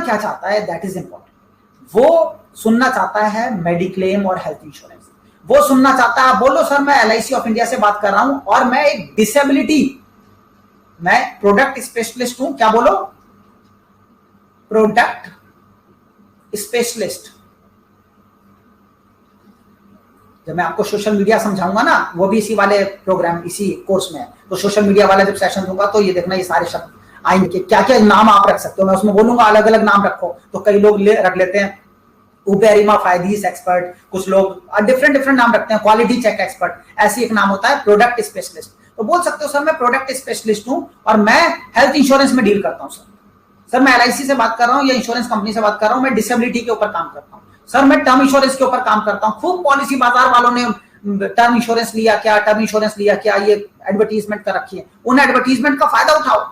क्या चाहता है, दैट इज इंपॉर्टेंट। वो सुनना चाहता है मेडिक्लेम और हेल्थ इंश्योरेंस। वो सुनना चाहता है, आप बोलो सर मैं LIC ऑफ इंडिया से बात कर रहा हूं और मैं एक डिसेबिलिटी, मैं प्रोडक्ट स्पेशलिस्ट हूं। क्या बोलो, प्रोडक्ट स्पेशलिस्ट। जब मैं आपको सोशल मीडिया समझाऊंगा ना, वो भी इसी वाले प्रोग्राम, इसी कोर्स में है, तो सोशल मीडिया वाला जब सेशन दूंगा तो ये देखना, ये सारे शब्द आएंगे, क्या क्या नाम आप रख सकते हो। मैं उसमें बोलूंगा अलग अलग नाम रखो, तो कई लोग रख लेते हैं उबेरिमा फायदीस एक्सपर्ट, कुछ लोग डिफरेंट डिफरेंट नाम रखते हैं, क्वालिटी चेक एक्सपर्ट, ऐसी एक नाम होता है प्रोडक्ट स्पेशलिस्ट। तो बोल सकते हो सर मैं प्रोडक्ट स्पेशलिस्ट हूं और मैं हेल्थ इंश्योरेंस में डील करता हूं। सर मैं LIC से बात कर रहा हूं या इंश्योरेंस कंपनी से बात कर रहा हूं, मैं डिसेबिलिटी के ऊपर काम करता हूं। सर मैं टर्म इंश्योरेंस के ऊपर काम करता हूं। खूब पॉलिसी बाजार वालों ने टर्म इंश्योरेंस लिया क्या, टर्म इंश्योरेंस लिया क्या, ये एडवर्टीजमेंट कर रखी है, उन एडवर्टीजमेंट का फायदा उठाओ।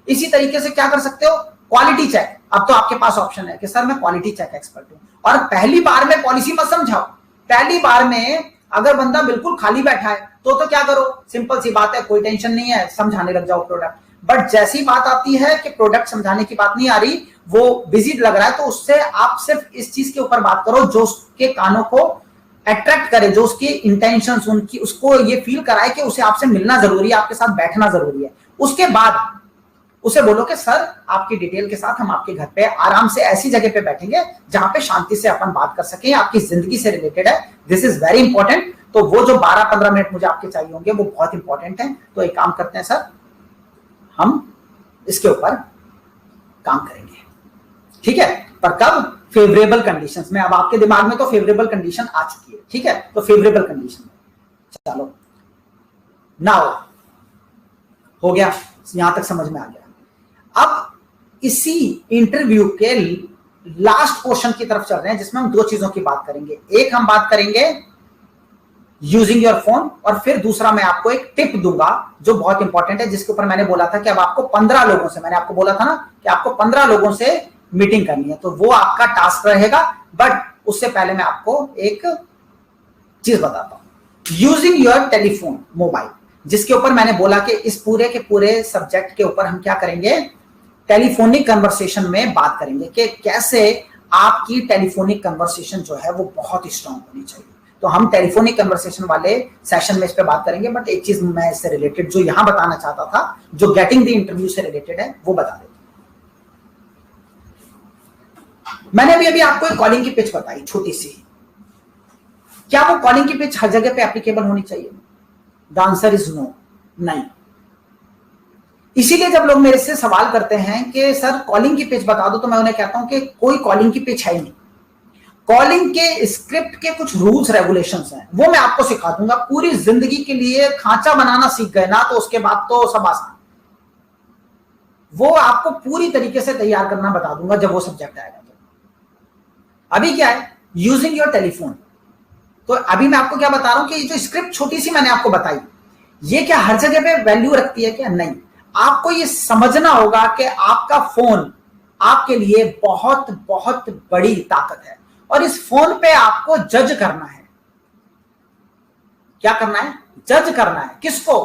इसी तरीके से क्या कर सकते हो, क्वालिटी चेक। अब तो आपके पास ऑप्शन है कि सर मैं क्वालिटी चेक एक्सपर्ट हूं, और पहली बार में पॉलिसी मत समझाओ। पहली बार में अगर बंदा बिल्कुल खाली बैठा है तो क्या करो, सिंपल सी बात है, कोई टेंशन नहीं है, समझाने लग जाओ प्रोडक्ट। बट जैसी बात आती है कि प्रोडक्ट समझाने की बात नहीं आ रही, वो बिजी लग रहा है, तो उससे आप सिर्फ इस चीज के ऊपर बात करो जो उसके कानों को अट्रैक्ट करे, जो उसकी इंटेंशंस, उनकी, उसको ये फील कराए कि उसे आपसे मिलना जरूरी है, आपके साथ बैठना जरूरी है। उसके बाद उसे बोलो कि सर आपकी डिटेल के साथ हम आपके घर पे आराम से ऐसी जगह पे बैठेंगे जहां पे शांति से अपन बात कर सकें, आपकी जिंदगी से रिलेटेड है, दिस इज वेरी इंपॉर्टेंट। तो वो जो 12-15 मिनट मुझे आपके चाहिए होंगे वो बहुत इंपॉर्टेंट है। तो एक काम करते हैं सर, हम इसके ऊपर काम करेंगे, ठीक है। पर कब, फेवरेबल कंडीशंस में। अब आपके दिमाग में तो फेवरेबल कंडीशन आ चुकी है, ठीक है, तो फेवरेबल कंडीशन में चलो, नाउ हो गया, यहां तक समझ में आ गया। अब इसी इंटरव्यू के लास्ट पोर्शन की तरफ चल रहे हैं, जिसमें हम दो चीजों की बात करेंगे। एक हम बात करेंगे यूजिंग योर फोन, और फिर दूसरा मैं आपको एक टिप दूंगा जो बहुत इंपॉर्टेंट है, जिसके ऊपर मैंने बोला था कि अब आपको 15 लोगों से, मैंने आपको बोला था ना कि आपको 15 लोगों से मीटिंग करनी है, तो वो आपका टास्क रहेगा। बट उससे पहले मैं आपको एक चीज बताता हूं, यूजिंग योर टेलीफोन, मोबाइल, जिसके ऊपर मैंने बोला कि इस पूरे के पूरे सब्जेक्ट के ऊपर हम क्या करेंगे, टेलीफोनिक कन्वर्सेशन में बात करेंगे कि कैसे आपकी टेलीफोनिक कन्वर्सेशन जो है वो बहुत स्ट्रांग होनी चाहिए। तो हम टेलीफोनिक कन्वर्सेशन वाले सेशन में इस पे बात करेंगे। बट एक चीज मैं इससे रिलेटेड जो यहां बताना चाहता था, जो गेटिंग द इंटरव्यू से रिलेटेड है, वो बता देता हूं। मैंने अभी आपको एक कॉलिंग की पिच बताई, छोटी सी। क्या वो कॉलिंग की पिच हर जगह पे एप्लीकेबल होनी चाहिए? द आंसर इज नो, नहीं। इसीलिए जब लोग मेरे से सवाल करते हैं कि सर कॉलिंग की पिच बता दो, तो मैं उन्हें कहता हूं कि कोई कॉलिंग की पिच है ही नहीं। कॉलिंग के स्क्रिप्ट के कुछ रूल्स रेगुलेशंस हैं, वो मैं आपको सिखा दूंगा। पूरी जिंदगी के लिए खांचा बनाना सीख गए ना, तो उसके बाद तो सब आसान। वो आपको पूरी तरीके से तैयार करना बता दूंगा जब वो सब्जेक्ट आएगा। तो अभी क्या है, यूजिंग योर टेलीफोन। तो अभी मैं आपको क्या बता रहा हूं कि जो स्क्रिप्ट छोटी सी मैंने आपको बताई, ये क्या हर जगह पे वैल्यू रखती है क्या? नहीं। आपको ये समझना होगा कि आपका फोन आपके लिए बहुत बहुत बड़ी ताकत है, और इस फोन पे आपको जज करना है। क्या करना है? जज करना है। किसको?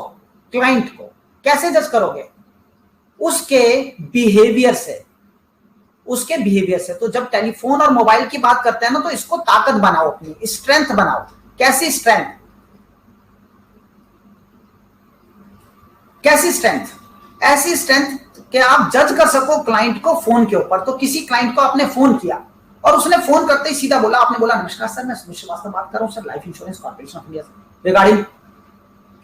क्लाइंट को। कैसे जज करोगे? उसके बिहेवियर से, उसके बिहेवियर से। तो जब टेलीफोन और मोबाइल की बात करते हैं ना, तो इसको ताकत बनाओ, अपनी स्ट्रेंथ बनाओ। कैसी स्ट्रेंथ? कैसी स्ट्रेंथ? ऐसी स्ट्रेंथ कि आप जज कर सको क्लाइंट को फोन के ऊपर। तो किसी क्लाइंट को आपने फोन किया और उसने फोन करते ही सीधा बोला, आपने बोला नमस्कार सर, मैं सुमित श्रीवास्तव बात कर रहा हूं sir, life insurance corporation of India से, रिगार्डिंग।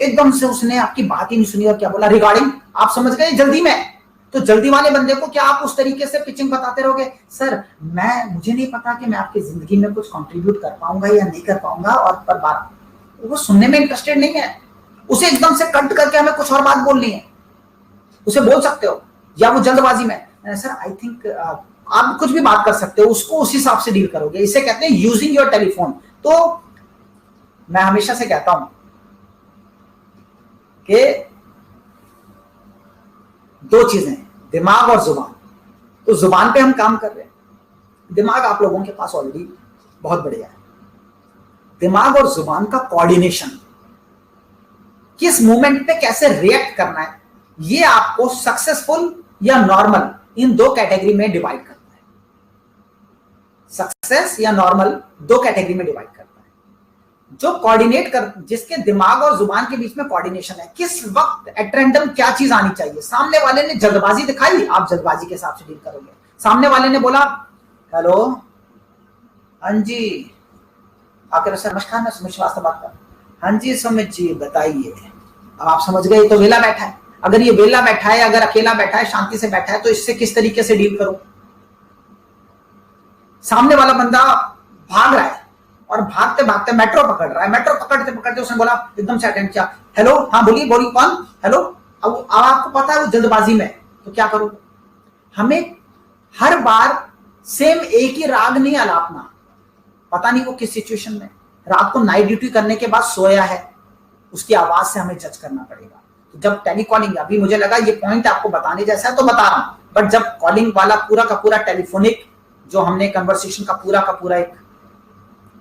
एकदम से उसने आपकी बात ही नहीं सुनी और क्या बोला? रिगार्डिंग। आप समझ गए, जल्दी में। तो जल्दी वाले बंदे को क्या आप उस तरीके से पिचिंग बताते रहोगे? सर मुझे नहीं पता कि मैं आपकी जिंदगी में कुछ कंट्रीब्यूट कर पाऊंगा या नहीं कर पाऊंगा, और पर बात वो सुनने में इंटरेस्टेड नहीं है। उसे एकदम से कट करके हमें कुछ और बात बोलनी है, उसे बोल सकते हो। या वो जल्दबाजी में, सर आई थिंक, आप कुछ भी बात कर सकते हो, उसको उस हिसाब से डील करोगे। इसे कहते हैं यूजिंग योर टेलीफोन। तो मैं हमेशा से कहता हूं कि दो चीजें, दिमाग और जुबान। तो जुबान पे हम काम कर रहे हैं, दिमाग आप लोगों के पास ऑलरेडी बहुत बढ़िया है। दिमाग और जुबान का कोऑर्डिनेशन, किस मूवमेंट पे कैसे रिएक्ट करना है, ये आपको सक्सेसफुल या नॉर्मल इन दो कैटेगरी में डिवाइड करना है। सक्सेस या नॉर्मल, दो कैटेगरी में डिवाइड करता है। जो कोऑर्डिनेट कर, जिसके दिमाग और जुबान के बीच में कोऑर्डिनेशन है, किस वक्त एट रैंडम क्या चीज आनी चाहिए। सामने वाले ने जल्दबाजी दिखाई, आप जल्दबाजी के हिसाब से डील करोगे। सामने वाले ने बोला हेलो, हाँ जी, आकर सर नमस्कार, मैं सुमित श्रीवास्तव बात कर रहा हूं। हाँ जी सुमित जी बताइए। अब आप समझ गए, तो वेला बैठा है। अगर ये वेला बैठा है, अगर अकेला बैठा है, शांति से बैठा है, तो इससे किस तरीके से डील करो। सामने वाला बंदा भाग रहा है और भागते भागते मेट्रो पकड़ रहा है। मेट्रो पकड़ते पकड़ते उसने बोला, एकदम से अटेंड किया, हेलो, हाँ बोलिए बोलिए कौन, हेलो। अब आपको पता है वो जल्दबाजी में, तो क्या करो। हमें हर बार सेम एक ही राग नहीं आलापना। पता नहीं वो किस सिचुएशन में, रात को नाइट ड्यूटी करने के बाद सोया है, उसकी आवाज से हमें जज करना पड़ेगा। तो जब टेलीकॉलिंग, अभी मुझे लगा ये पॉइंट आपको बताने जैसा है तो बता रहा हूं, बट जब कॉलिंग वाला पूरा का पूरा टेलीफोनिक जो हमने कन्वर्सेशन का पूरा एक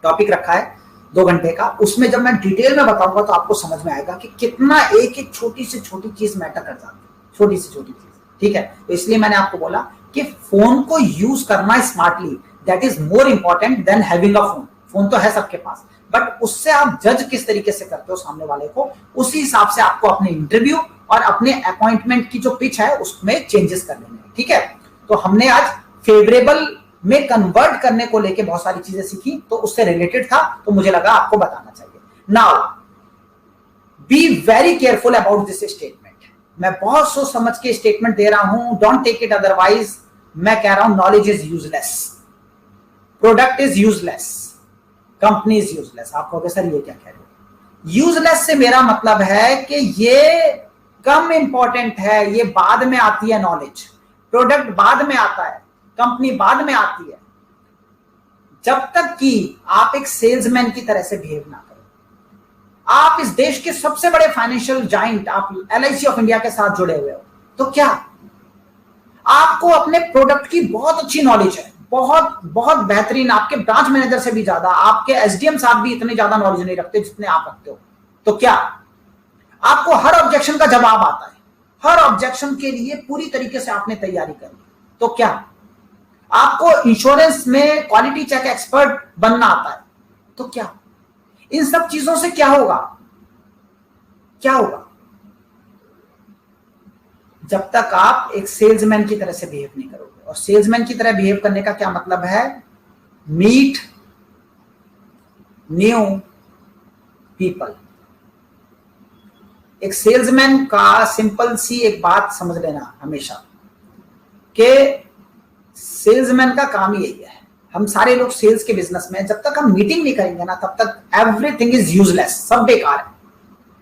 टॉपिक रखा है 2 घंटे का, उसमें जब मैं डिटेल में बताऊंगा तो आपको समझ में आएगा कि कितना एक एक छोटी से छोटी चीज मैटर कर जाती है, छोटी से छोटी चीज। ठीक है, तो इसलिए मैंने आपको बोला कि फोन को यूज करना smartly, that is more important than having a phone. Phone तो है सबके पास, बट उससे आप जज किस तरीके से करते हो सामने वाले को, उसी हिसाब से आपको अपने इंटरव्यू और अपने अपॉइंटमेंट की जो पिच है उसमें चेंजेस कर लेने हैं। ठीक है, तो हमने आज फेवरेबल में कन्वर्ट करने को लेके बहुत सारी चीजें सीखी, तो उससे रिलेटेड था, तो मुझे लगा आपको बताना चाहिए। Now be very careful about this statement. मैं बहुत सोच समझ के स्टेटमेंट दे रहा हूं, डोंट टेक इट अदरवाइज। मैं कह रहा हूं knowledge is useless, product is useless, company is useless. आप कहोगे सर ये क्या कह रहे हो। यूजलेस से मेरा मतलब है कि ये कम इंपॉर्टेंट है, ये बाद में आती है नॉलेज, प्रोडक्ट बाद में आता है, कंपनी बाद में आती है, जब तक कि आप एक सेल्समैन की तरह से बिहेव ना करो। आप इस देश के सबसे बड़े फाइनेंशियल जाइंट, आप LIC ऑफ इंडिया के साथ जुड़े हुए हो, तो क्या आपको अपने प्रोडक्ट की बहुत अच्छी नॉलेज है, बहुत बहुत बेहतरीन, आपके ब्रांच मैनेजर से भी ज्यादा, आपके SDM साहब भी इतने ज्यादा नॉलेज नहीं रखते जितने आप रखते हो, तो क्या आपको हर ऑब्जेक्शन का जवाब आता है, हर ऑब्जेक्शन के लिए पूरी तरीके से आपने तैयारी कर ली, तो क्या आपको इंश्योरेंस में क्वालिटी चेक एक्सपर्ट बनना आता है, तो क्या इन सब चीजों से क्या होगा, क्या होगा जब तक आप एक सेल्समैन की तरह से बिहेव नहीं करोगे। और सेल्समैन की तरह बिहेव करने का क्या मतलब है, मीट न्यू पीपल। एक सेल्समैन का सिंपल सी एक बात समझ लेना हमेशा कि सेल्समैन का काम ही यही है। हम सारे लोग सेल्स के बिजनेस में, जब तक हम मीटिंग नहीं करेंगे ना, तब तक एवरीथिंग इज यूजलेस, सब बेकार है।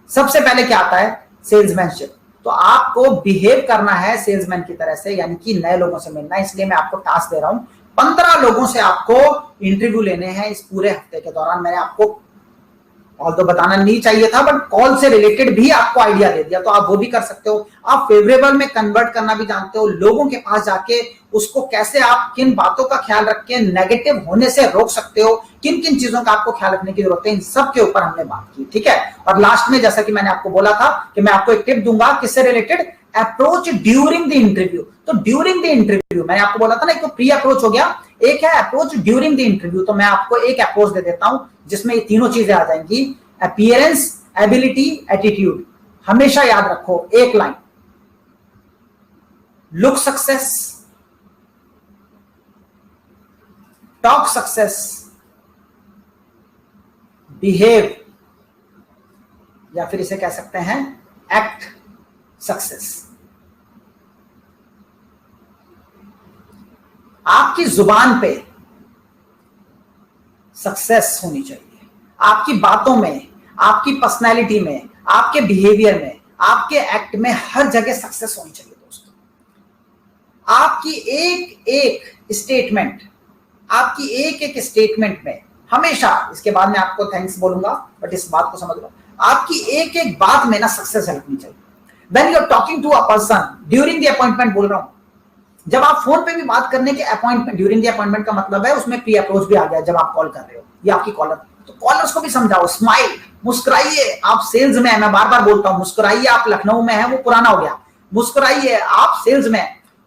सबसे पहले क्या आता है, सेल्समैनशिप। तो आपको बिहेव करना है सेल्समैन की तरह से, यानी कि नए लोगों से मिलना है। इसलिए मैं आपको टास्क दे रहा हूं, 15 लोगों से आपको इंटरव्यू लेने हैं इस पूरे हफ्ते के दौरान। मैंने आपको ऑल्दो बताना नहीं चाहिए था, बट कॉल से रिलेटेड भी आपको आइडिया दे दिया, तो आप वो भी कर सकते हो। आप फेवरेबल में कन्वर्ट करना भी जानते हो, लोगों के पास जाके उसको कैसे आप किन बातों का ख्याल रख के नेगेटिव होने से रोक सकते हो, किन किन चीजों का आपको ख्याल रखने की जरूरत है, इन सब के ऊपर हमने बात की। ठीक है, और लास्ट में जैसा कि मैंने आपको बोला था कि मैं आपको एक टिप दूंगा, किससे related, approach during the interview. तो ड्यूरिंग द इंटरव्यू मैंने आपको बोला था ना, एक तो प्री अप्रोच हो गया, एक है अप्रोच ड्यूरिंग द इंटरव्यू। तो मैं आपको एक अप्रोच दे देता हूं जिसमें ये तीनों चीजें आ जाएंगी, अपीयरेंस, एबिलिटी, एटीट्यूड। हमेशा याद रखो एक line, look success, talk success, behave, या फिर इसे कह सकते हैं एक्ट सक्सेस। आपकी जुबान पे सक्सेस होनी चाहिए, आपकी बातों में, आपकी पर्सनैलिटी में, आपके बिहेवियर में, आपके एक्ट में, हर जगह सक्सेस होनी चाहिए दोस्तों। आपकी एक एक स्टेटमेंट, आपकी एक एक स्टेटमेंट में हमेशा, इसके बाद मैं आपको थैंक्स बोलूंगा, बट इस बात को समझ लो, आपकी एक एक बात में ना सक्सेस झलकनी चाहिए। When you are talking to a person during the appointment, बोल रहा हूं, जब आप फोन पे भी बात करने के अपॉइंटमेंट, ड्यूरिंग द अपॉइंटमेंट का मतलब है उसमें प्री अप्रोच भी आ गया। जब आप कॉल कर रहे हो या आपकी कॉलर, तो कॉलर्स को भी समझाओ, स्माइल, मुस्कुराइए। आप सेल्स में है, मैं बार बार बोलता हूं, मुस्कुराइए। आप लखनऊ में है, वो पुराना हो गया, मुस्कुराइए। आप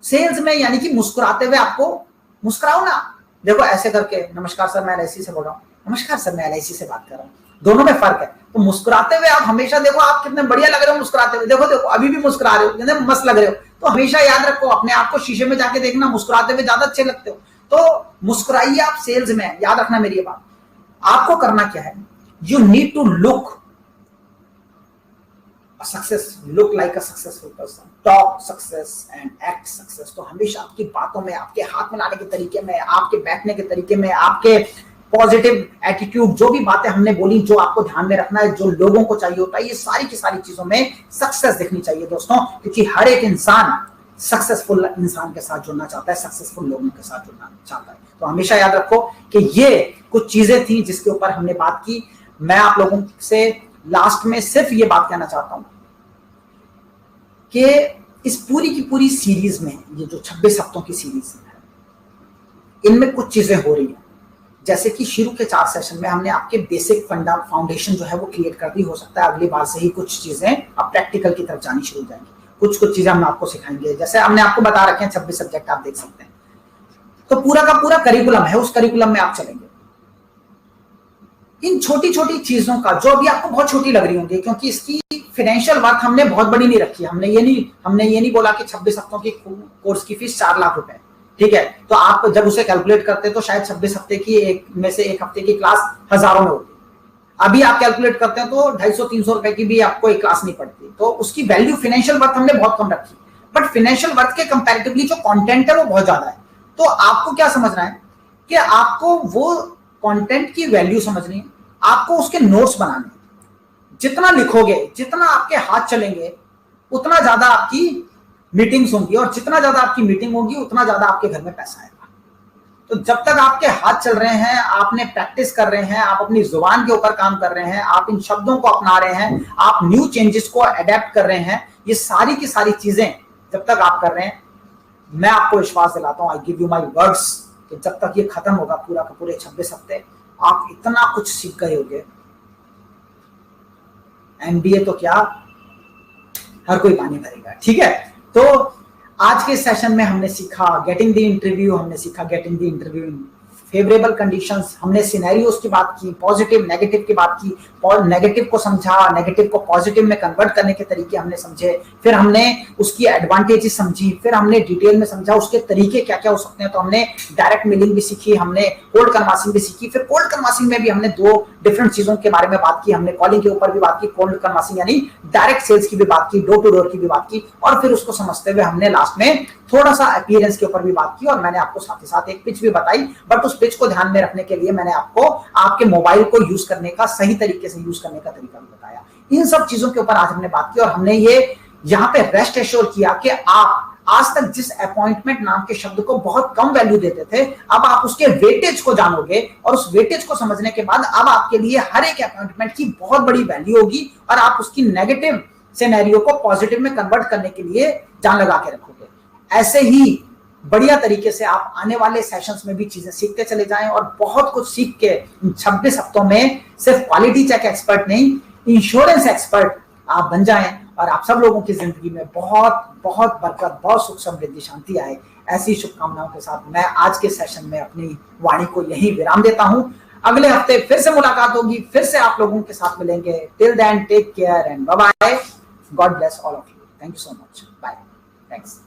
सेल्स में यानी कि मुस्कुराते हुए आपको मुस्कुराओ ना, देखो ऐसे करके, नमस्कार सर मैं LIC से बोल रहा हूँ, नमस्कार सर मैं LIC से बात कर रहा हूँ, दोनों में फर्क है। तो मुस्कुराते हुए आप हमेशा देखो आप कितने बढ़िया लग रहे हो मुस्कुराते हुए, देखो देखो अभी भी मुस्कुरा रहे हो, कितने मस्त लग रहे हो। तो हमेशा याद रखो, अपने आप को शीशे में जाके देखना, मुस्कुराते हुए ज्यादा अच्छे लगते हो। तो मुस्कुराइए आप सेल्स में, याद रखना मेरी ये बात। आपको करना क्या है, you need to look success, look like a successful person, talk success and act success. तो हमेशा आपकी बातों में, आपके हाथ मिलाने के तरीके में, आपके बैठने के तरीके में, आपके पॉजिटिव एटीट्यूड, जो भी बातें हमने बोली, जो आपको ध्यान में रखना है, जो लोगों को चाहिए होता है, ये सारी की सारी चीजों में सक्सेस दिखनी चाहिए दोस्तों। क्योंकि हर एक इंसान सक्सेसफुल इंसान के साथ जुड़ना चाहता है, सक्सेसफुल लोगों के साथ जुड़ना चाहता है। तो हमेशा याद रखो कि ये कुछ चीजें थी जिसके ऊपर हमने बात की। मैं आप लोगों से लास्ट में सिर्फ ये बात कहना चाहता हूं कि इस पूरी की पूरी सीरीज में, ये जो 26 हफ्तों की सीरीज है, इनमें कुछ चीजें हो रही हैं। जैसे कि शुरू के 4 सेशन में हमने आपके बेसिक फाउंडेशन जो है वो क्रिएट कर दी। हो सकता है अगली बार से ही कुछ चीजें अब प्रैक्टिकल की तरफ जानी शुरू हो जाएंगी, कुछ कुछ चीजें हम आपको सिखाएंगे। जैसे हमने आपको बता रखे हैं 26 सब्जेक्ट, आप देख सकते हैं। तो पूरा का पूरा करिकुलम है, उस करिकुलम में आप चलेंगे। इन छोटी छोटी चीजों का, जो अभी आपको बहुत छोटी लग रही होंगी, क्योंकि इसकी फाइनेंशियल वर्थ हमने बहुत बड़ी नहीं रखी। हमने ये नहीं बोला कि 26 हफ्तों की कोर्स की फीस 4 लाख रुपए, ठीक है। तो आप जब उसे कैलकुलेट करते हैं तो शायद 26 हफ्ते की एक हफ्ते की क्लास हजारों में होती है। अभी आप कैलकुलेट करते हैं तो 250-300 रुपए की भी आपको एक क्लास नहीं पड़ती। तो उसकी वैल्यू, फाइनेंशियल वर्थ हमने बहुत कम रखी, बट फाइनेंशियल वर्थ के कंपैरेटिवली जो कंटेंट है वो बहुत ज्यादा है। तो आपको क्या समझना है कि आपको वो कंटेंट की वैल्यू समझनी है, आपको उसके नोट्स बनाने। जितना लिखोगे, जितना आपके हाथ चलेंगे, उतना ज्यादा आपकी मीटिंग्स होंगी, और जितना ज्यादा आपकी मीटिंग होगी उतना ज्यादा आपके घर में पैसा आएगा। तो जब तक आपके हाथ चल रहे हैं, आपने प्रैक्टिस कर रहे हैं, आप अपनी जुबान के ऊपर काम कर रहे हैं, आप इन शब्दों को अपना रहे हैं, आप न्यू चेंजेस को अडेप्ट कर रहे हैं, ये सारी की सारी चीजें जब तक आप कर रहे हैं, मैं आपको विश्वास दिलाता हूं, I give you my words, कि जब तक ये खत्म होगा पूरा का पूरे 26 हफ्ते, आप इतना कुछ सीख गए होंगे। MBA तो क्या, हर कोई पानी भरेगा, ठीक है। तो आज के सेशन में हमने सीखा गेटिंग द इंटरव्यू, हमने सीखा getting the interview in favourable conditions, हमने सिनेरियोस की बात की, पॉजिटिव नेगेटिव की बात की, और नेगेटिव को समझा, नेगेटिव को पॉजिटिव में कन्वर्ट करने के तरीके हमने समझे, फिर हमने उसकी एडवांटेजेस समझी, फिर हमने डिटेल में समझा उसके तरीके क्या क्या हो सकते हैं। तो हमने डायरेक्ट मेलिंग भी सीखी, हमने कोल्ड कन्वासिंग भी सीखी, फिर कोल्ड कन्वासिंग में भी हमने 2 डिफरेंट चीजों के बारे में बात की। हमने कॉलिंग के ऊपर भी बात की, कोल्ड कन्वासिंग यानी डायरेक्ट सेल्स की भी बात की, डोर टू डोर की भी बात की, और फिर उसको समझते हुए हमने लास्ट में थोड़ा सा अपीयरेंस के ऊपर भी बात की, और मैंने आपको साथ ही साथ एक पिच भी बताई। बट उस पिच को ध्यान में रखने के लिए मैंने आपको आपके मोबाइल को यूज करने का, सही तरीके से यूज करने का तरीका भी बताया। इन सब चीजों के ऊपर आज हमने बात की, और हमने ये यहां पे रेस्ट एश्योर किया कि आप आज तक जिस अपॉइंटमेंट नाम के शब्द को बहुत कम वैल्यू देते थे, अब आप उसके वेटेज को जानोगे, और उस वेटेज को समझने के बाद अब आपके लिए हर एक अपॉइंटमेंट की बहुत बड़ी वैल्यू होगी, और आप उसकी नेगेटिव सिनेरियो को पॉजिटिव में कन्वर्ट करने के लिए जान लगा के रखोगे। ऐसे ही बढ़िया तरीके से आप आने वाले सेशंस में भी चीजें सीखते चले जाएं, और बहुत कुछ सीख के 26 हफ्तों में सिर्फ क्वालिटी चेक एक्सपर्ट नहीं, इंश्योरेंस एक्सपर्ट आप बन जाएं, और आप सब लोगों की जिंदगी में बहुत बहुत बरकत, बहुत सुख समृद्धि शांति आए। ऐसी शुभकामनाओं के साथ मैं आज के सेशन में अपनी वाणी को यहीं विराम देता हूं। अगले हफ्ते फिर से मुलाकात होगी, फिर से आप लोगों के साथ मिलेंगे। Till then take care and bye bye. God bless all of you. Thank you so much. Bye. Thanks.